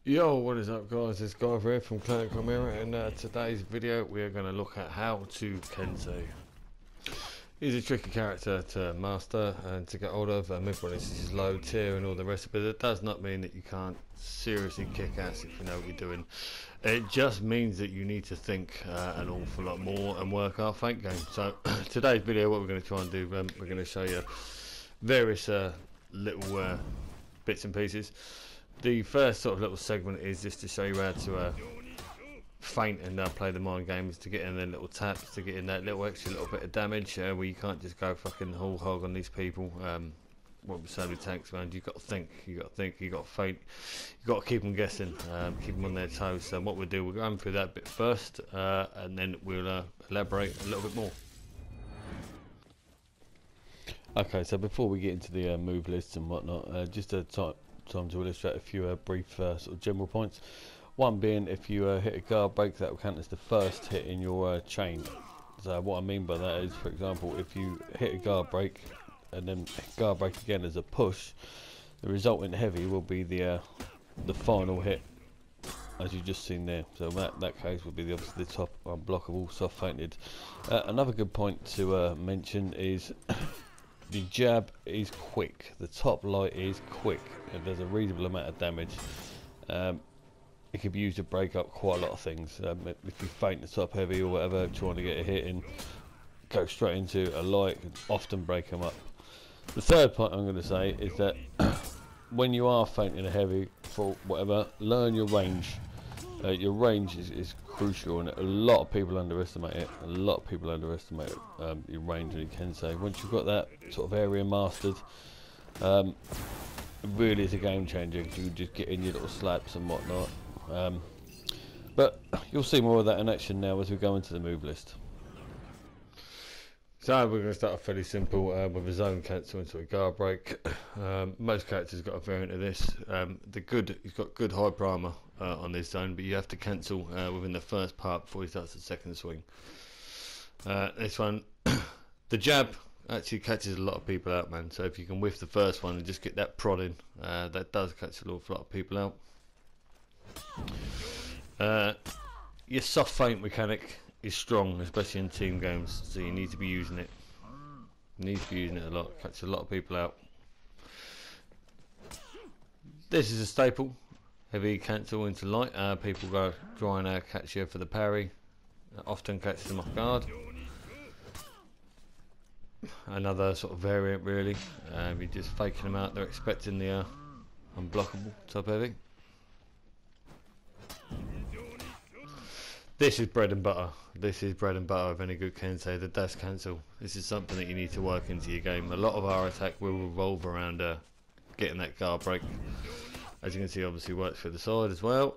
Yo, what is up guys, it's Guy here from Clinic Mirror, and today's video we are going to look at how to kensei. He's a tricky character to master and to get hold of. Everyone is low tier and all the rest of it. It does not mean that you can't seriously kick ass if you know what you're doing. It just means that you need to think an awful lot more and work our feint game. So today's video, what we're going to try and do, we're going to show you various little bits and pieces. The first sort of little segment is just to show you how to feint and play the mind games, to get in their little taps, to get in that little extra little bit of damage where you can't just go fucking whole hog on these people. What we say with tanks, man, you've got to think, you've got to feint, you've got to keep them guessing, keep them on their toes. So what we'll do, we'll go through that bit first, and then we'll elaborate a little bit more. Okay, so before we get into the move lists and whatnot, just a time to illustrate a few brief sort of general points. One being, if you hit a guard break, that will count as the first hit in your chain. So what I mean by that is, for example, if you hit a guard break and then guard break again as a push, the resultant heavy will be the final hit, as you just seen there. So that case would be the obviously the top unblockable soft feinted. Another good point to mention is the jab is quick, the top light is quick, and there's a reasonable amount of damage. It can be used to break up quite a lot of things. If you feint the top heavy or whatever, trying to get a hit in, go straight into a light, can often break them up. The third point I'm going to say is that when you are feinting a heavy for whatever, learn your range. Your range is crucial, and a lot of people underestimate it. A lot of people underestimate your range, and you can say once you've got that sort of area mastered, it really is a game changer. You just get in your little slaps and whatnot. But you'll see more of that in action now as we go into the move list. So we're going to start off fairly simple with a zone cancel into a guard break. Most characters got a variant of this. He's got good high primer on this zone, but you have to cancel within the first part before he starts the second swing. This one, the jab actually catches a lot of people out, man. So if you can whiff the first one and just get that prodding, that does catch an awful lot of people out. Your soft feint mechanic is strong, especially in team games, so you need to be using it. You need to be using it a lot, catch a lot of people out. This is a staple, heavy cancel into light. People go try and catch you for the parry, often catches them off guard. Another sort of variant really, you're just faking them out, they're expecting the unblockable top heavy. This is bread and butter. This is bread and butter of any good kensei, the dash cancel. This is something that you need to work into your game. A lot of our attack will revolve around getting that guard break. As you can see, obviously works for the side as well.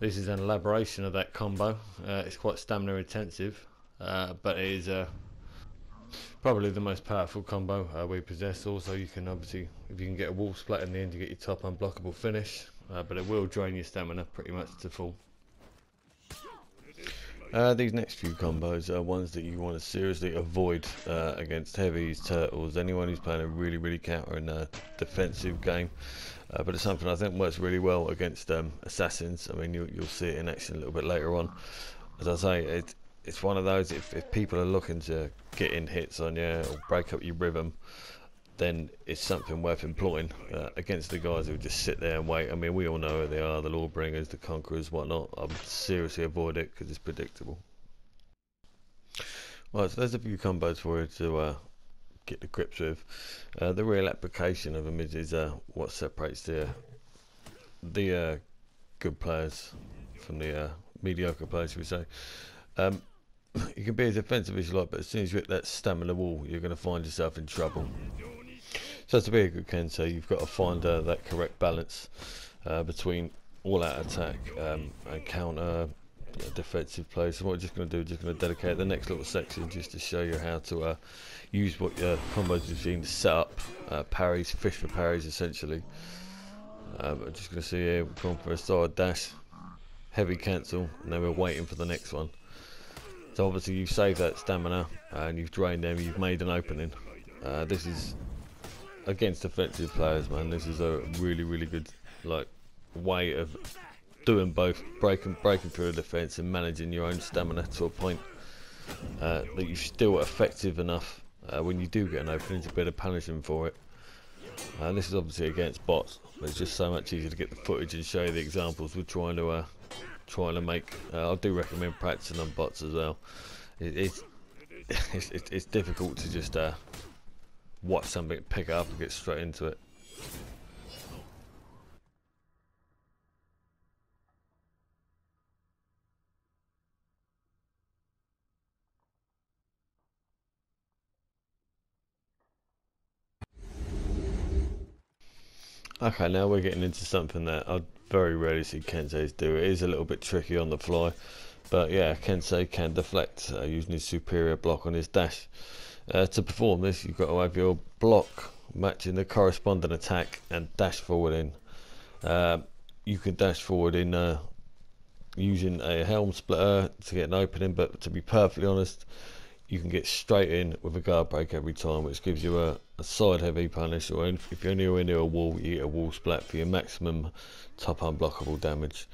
This is an elaboration of that combo. It's quite stamina intensive, but it is probably the most powerful combo we possess. Also, you can obviously, if you can get a wall splat in the end, you get your top unblockable finish. But it will drain your stamina pretty much to full. These next few combos are ones that you want to seriously avoid against heavies, turtles, anyone who's playing a really counter and defensive game. But it's something I think works really well against assassins. I mean, you'll see it in action a little bit later on. As I say, it's one of those, if people are looking to get in hits on you or break up your rhythm, then it's something worth employing against the guys who just sit there and wait. I mean, we all know who they are, the Lawbringers, the Conquerors, whatnot. I would seriously avoid it because it's predictable. Right, so there's a few combos for you to get the grips with. The real application of them is what separates the good players from the mediocre players, should we say. You can be as offensive as you like, but as soon as you hit that stamina wall, you're going to find yourself in trouble. So to be a good kensei, you've got to find that correct balance between all-out attack and counter, defensive play. So what we're just going to do, just going to dedicate the next little section just to show you how to use what your combos you've seen to set up parries, fish for parries essentially. I'm just going to see here, we've gone for a side dash, heavy cancel, and then we're waiting for the next one. So obviously you've saved that stamina and you've drained them, you've made an opening. This is against defensive players, man, this is a really good like way of doing both, breaking through a defence and managing your own stamina to a point that you're still effective enough when you do get an opening to be able to punish them for it. This is obviously against bots, but it's just so much easier to get the footage and show you the examples we're trying to make. I do recommend practicing on bots as well. It's difficult to just watch something, pick it up and get straight into it. Okay, now we're getting into something that I very rarely see kenseis do. It is a little bit tricky on the fly, but yeah, kensei can deflect using his superior block on his dash. To perform this, you've got to have your block matching the corresponding attack and dash forward in. You can dash forward in using a helm splitter to get an opening, but to be perfectly honest, you can get straight in with a guard break every time, which gives you a side heavy punish, or if you're anywhere near a wall, you get a wall splat for your maximum top unblockable damage.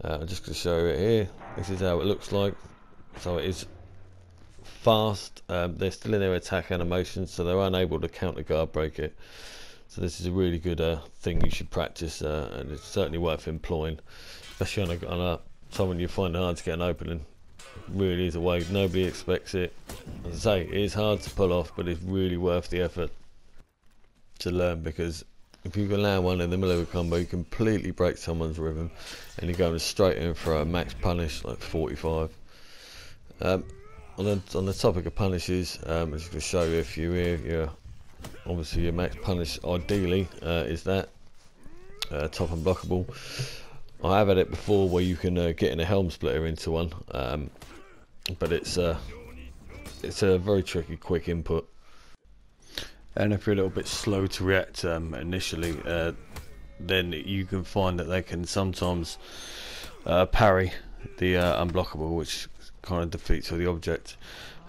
I'm just going to show you it here. This is how it looks like. So it is fast. They're still in their attack animations, so they're unable to counter guard break it. So this is a really good thing you should practice, and it's certainly worth employing, especially on a time when you find it hard to get an opening. Really is a way. Nobody expects it. As I say, it is hard to pull off, but it's really worth the effort to learn, because if you can land one in the middle of a combo, you completely break someone's rhythm, and you're going straight in for a max punish like 45. On the topic of punishes, as you can show you a few here, obviously your max punish ideally is that top unblockable. I have had it before where you can get in a helm splitter into one, but it's a very tricky quick input, and if you're a little bit slow to react initially, then you can find that they can sometimes parry the unblockable, which kind of defeats all the object.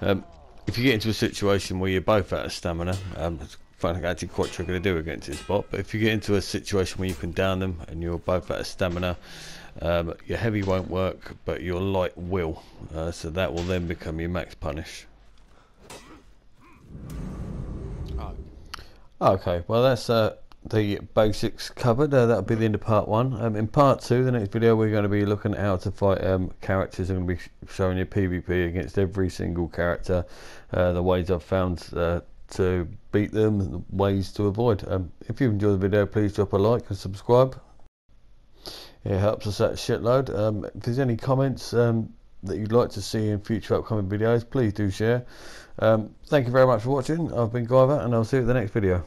If you get into a situation where you're both out of stamina, it's actually quite tricky to do against this bot, but if you get into a situation where you can down them and you're both out of stamina, your heavy won't work, but your light will, so that will then become your max punish. Okay, well that's the basics covered. That'll be the end of part 1. In part 2, the next video, we're going to be looking at how to fight characters. I'm going to be showing you PvP against every single character, the ways I've found to beat them, the ways to avoid. If you've enjoyed the video, please drop a like and subscribe. It helps us out a shitload. If there's any comments that you'd like to see in future upcoming videos, please do share. Thank you very much for watching. I've been Guyver, and I'll see you at the next video.